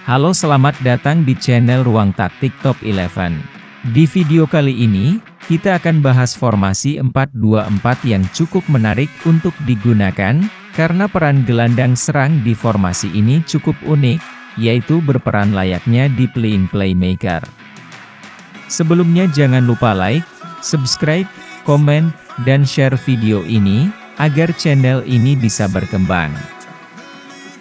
Halo, selamat datang di channel Ruang Taktik Top 11. Di video kali ini, kita akan bahas formasi 4-2-4 yang cukup menarik untuk digunakan, karena peran gelandang serang di formasi ini cukup unik, yaitu berperan layaknya di playmaker. Sebelumnya jangan lupa like, subscribe, komen, dan share video ini, agar channel ini bisa berkembang.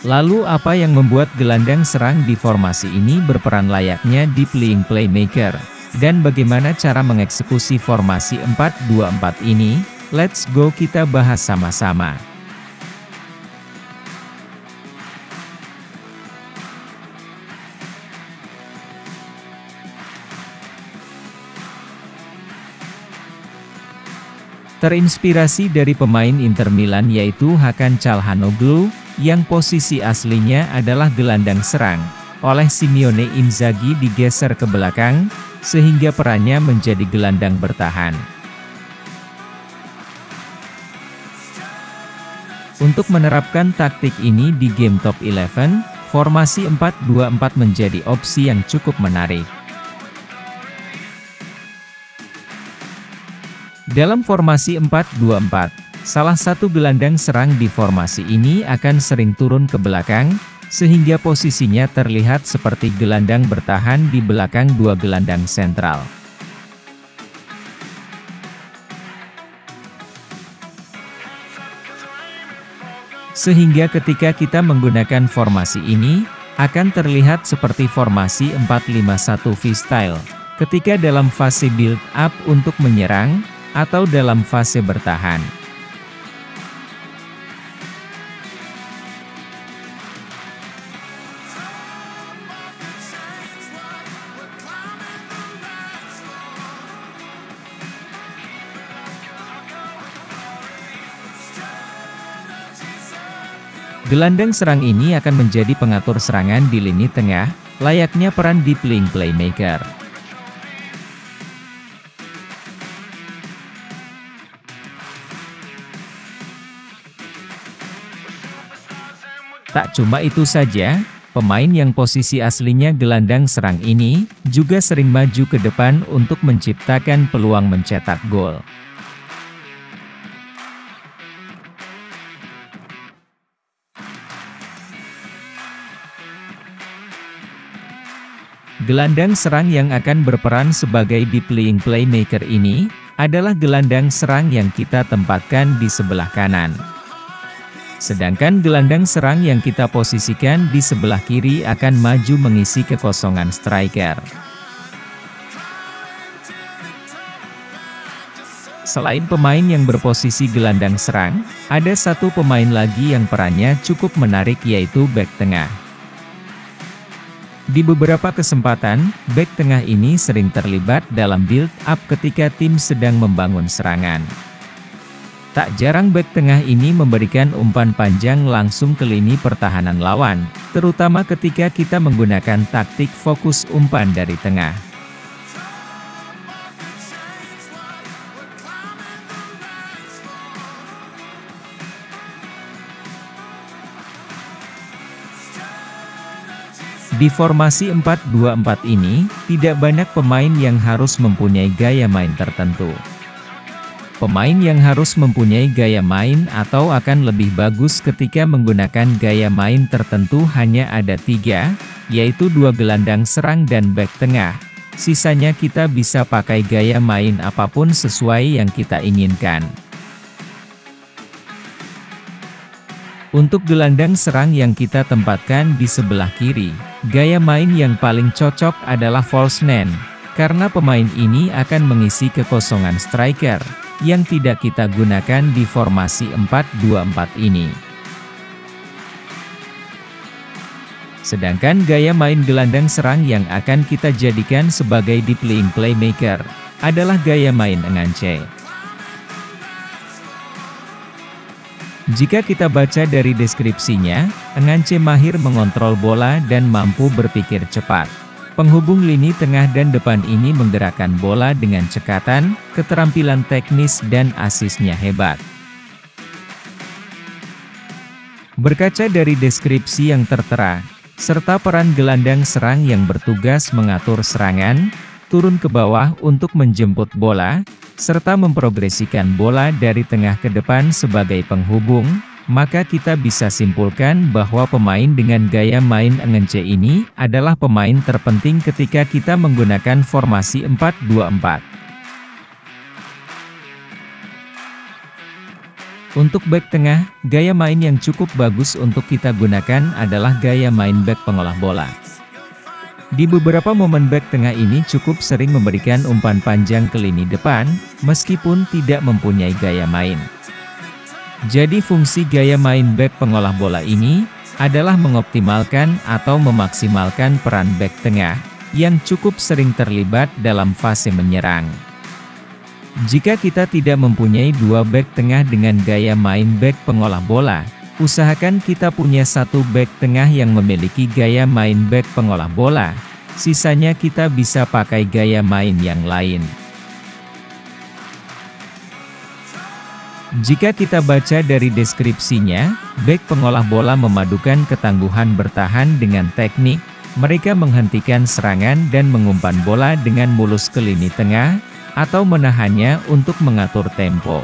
Lalu apa yang membuat gelandang serang di formasi ini berperan layaknya di playmaker? Dan bagaimana cara mengeksekusi formasi 4-2-4 ini? Let's go, kita bahas sama-sama. Terinspirasi dari pemain Inter Milan yaitu Hakan Çalhanoğlu, yang posisi aslinya adalah gelandang serang, oleh Simone Inzaghi digeser ke belakang, sehingga perannya menjadi gelandang bertahan. Untuk menerapkan taktik ini di game Top 11, formasi 4-2-4 menjadi opsi yang cukup menarik. Dalam formasi 4-2-4, salah satu gelandang serang di formasi ini akan sering turun ke belakang, sehingga posisinya terlihat seperti gelandang bertahan di belakang dua gelandang sentral. Sehingga ketika kita menggunakan formasi ini, akan terlihat seperti formasi 4-5-1 V-style, ketika dalam fase build up untuk menyerang, atau dalam fase bertahan. Gelandang serang ini akan menjadi pengatur serangan di lini tengah, layaknya peran di playmaker. Tak cuma itu saja, pemain yang posisi aslinya gelandang serang ini, juga sering maju ke depan untuk menciptakan peluang mencetak gol. Gelandang serang yang akan berperan sebagai di playmaker ini, adalah gelandang serang yang kita tempatkan di sebelah kanan. Sedangkan gelandang serang yang kita posisikan di sebelah kiri akan maju mengisi kekosongan striker. Selain pemain yang berposisi gelandang serang, ada satu pemain lagi yang perannya cukup menarik yaitu bek tengah. Di beberapa kesempatan, bek tengah ini sering terlibat dalam build up ketika tim sedang membangun serangan. Tak jarang bek tengah ini memberikan umpan panjang langsung ke lini pertahanan lawan, terutama ketika kita menggunakan taktik fokus umpan dari tengah. Di formasi 4-2-4 ini, tidak banyak pemain yang harus mempunyai gaya main tertentu. Pemain yang harus mempunyai gaya main atau akan lebih bagus ketika menggunakan gaya main tertentu hanya ada 3, yaitu 2 gelandang serang dan bek tengah. Sisanya kita bisa pakai gaya main apapun sesuai yang kita inginkan. Untuk gelandang serang yang kita tempatkan di sebelah kiri, gaya main yang paling cocok adalah false nine, karena pemain ini akan mengisi kekosongan striker yang tidak kita gunakan di formasi 4-2-4 ini. Sedangkan gaya main gelandang serang yang akan kita jadikan sebagai di playmaker adalah gaya main engance. Jika kita baca dari deskripsinya, engance mahir mengontrol bola dan mampu berpikir cepat. Penghubung lini tengah dan depan ini menggerakkan bola dengan cekatan, keterampilan teknis dan asisnya hebat. Berkaca dari deskripsi yang tertera, serta peran gelandang serang yang bertugas mengatur serangan, turun ke bawah untuk menjemput bola, serta memprogresikan bola dari tengah ke depan sebagai penghubung, maka kita bisa simpulkan bahwa pemain dengan gaya main engence ini adalah pemain terpenting ketika kita menggunakan formasi 4-2-4. Untuk bek tengah, gaya main yang cukup bagus untuk kita gunakan adalah gaya main bek pengolah bola. Di beberapa momen bek tengah ini cukup sering memberikan umpan panjang ke lini depan, meskipun tidak mempunyai gaya main. Jadi fungsi gaya main bek pengolah bola ini adalah mengoptimalkan atau memaksimalkan peran bek tengah, yang cukup sering terlibat dalam fase menyerang. Jika kita tidak mempunyai dua bek tengah dengan gaya main bek pengolah bola, usahakan kita punya satu bek tengah yang memiliki gaya main bek pengolah bola, sisanya kita bisa pakai gaya main yang lain. Jika kita baca dari deskripsinya, bek pengolah bola memadukan ketangguhan bertahan dengan teknik, mereka menghentikan serangan dan mengumpan bola dengan mulus ke lini tengah, atau menahannya untuk mengatur tempo.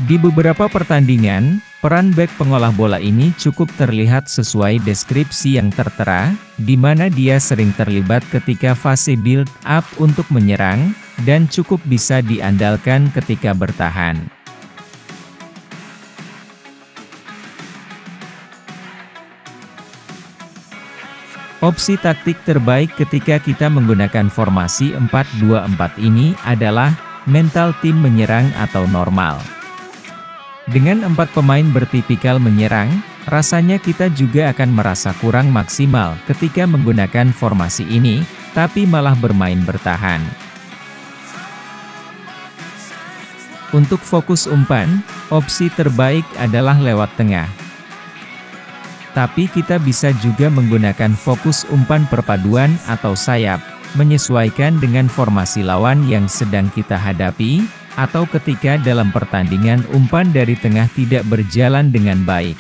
Di beberapa pertandingan, peran bek pengolah bola ini cukup terlihat sesuai deskripsi yang tertera, di mana dia sering terlibat ketika fase build up untuk menyerang, dan cukup bisa diandalkan ketika bertahan. Opsi taktik terbaik ketika kita menggunakan formasi 4-2-4 ini adalah mental tim menyerang atau normal. Dengan 4 pemain bertipikal menyerang, rasanya kita juga akan merasa kurang maksimal ketika menggunakan formasi ini, tapi malah bermain bertahan. Untuk fokus umpan, opsi terbaik adalah lewat tengah. Tapi kita bisa juga menggunakan fokus umpan perpaduan atau sayap, menyesuaikan dengan formasi lawan yang sedang kita hadapi, atau ketika dalam pertandingan umpan dari tengah tidak berjalan dengan baik.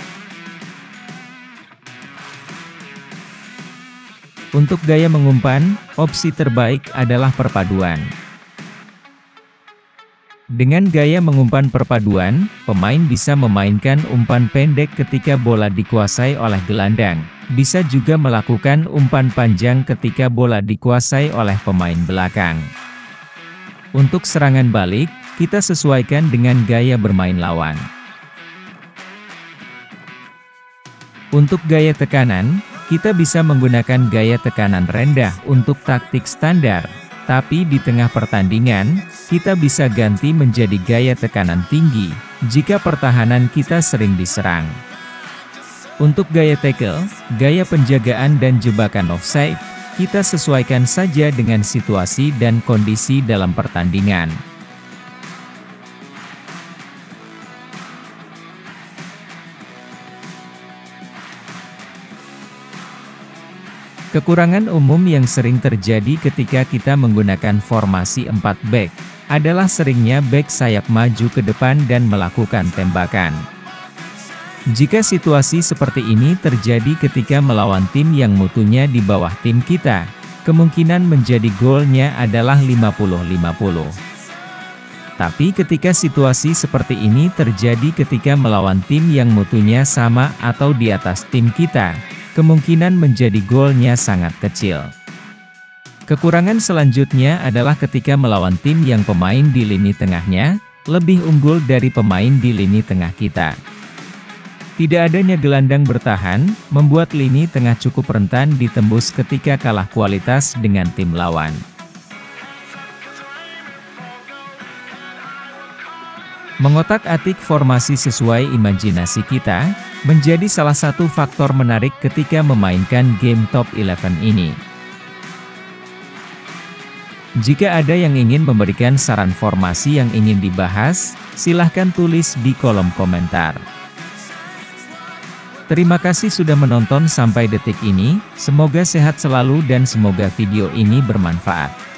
Untuk gaya mengumpan, opsi terbaik adalah perpaduan. Dengan gaya mengumpan perpaduan, pemain bisa memainkan umpan pendek ketika bola dikuasai oleh gelandang, bisa juga melakukan umpan panjang ketika bola dikuasai oleh pemain belakang. Untuk serangan balik, kita sesuaikan dengan gaya bermain lawan. Untuk gaya tekanan, kita bisa menggunakan gaya tekanan rendah untuk taktik standar, tapi di tengah pertandingan, kita bisa ganti menjadi gaya tekanan tinggi, jika pertahanan kita sering diserang. Untuk gaya tackle, gaya penjagaan dan jebakan offside, kita sesuaikan saja dengan situasi dan kondisi dalam pertandingan. Kekurangan umum yang sering terjadi ketika kita menggunakan formasi 4 back, adalah seringnya back sayap maju ke depan dan melakukan tembakan. Jika situasi seperti ini terjadi ketika melawan tim yang mutunya di bawah tim kita, kemungkinan menjadi golnya adalah 50-50. Tapi ketika situasi seperti ini terjadi ketika melawan tim yang mutunya sama atau di atas tim kita, kemungkinan menjadi golnya sangat kecil. Kekurangan selanjutnya adalah ketika melawan tim yang pemain di lini tengahnya lebih unggul dari pemain di lini tengah kita. Tidak adanya gelandang bertahan, membuat lini tengah cukup rentan ditembus ketika kalah kualitas dengan tim lawan. Mengotak-atik formasi sesuai imajinasi kita, menjadi salah satu faktor menarik ketika memainkan game Top 11 ini. Jika ada yang ingin memberikan saran formasi yang ingin dibahas, silahkan tulis di kolom komentar. Terima kasih sudah menonton sampai detik ini, semoga sehat selalu dan semoga video ini bermanfaat.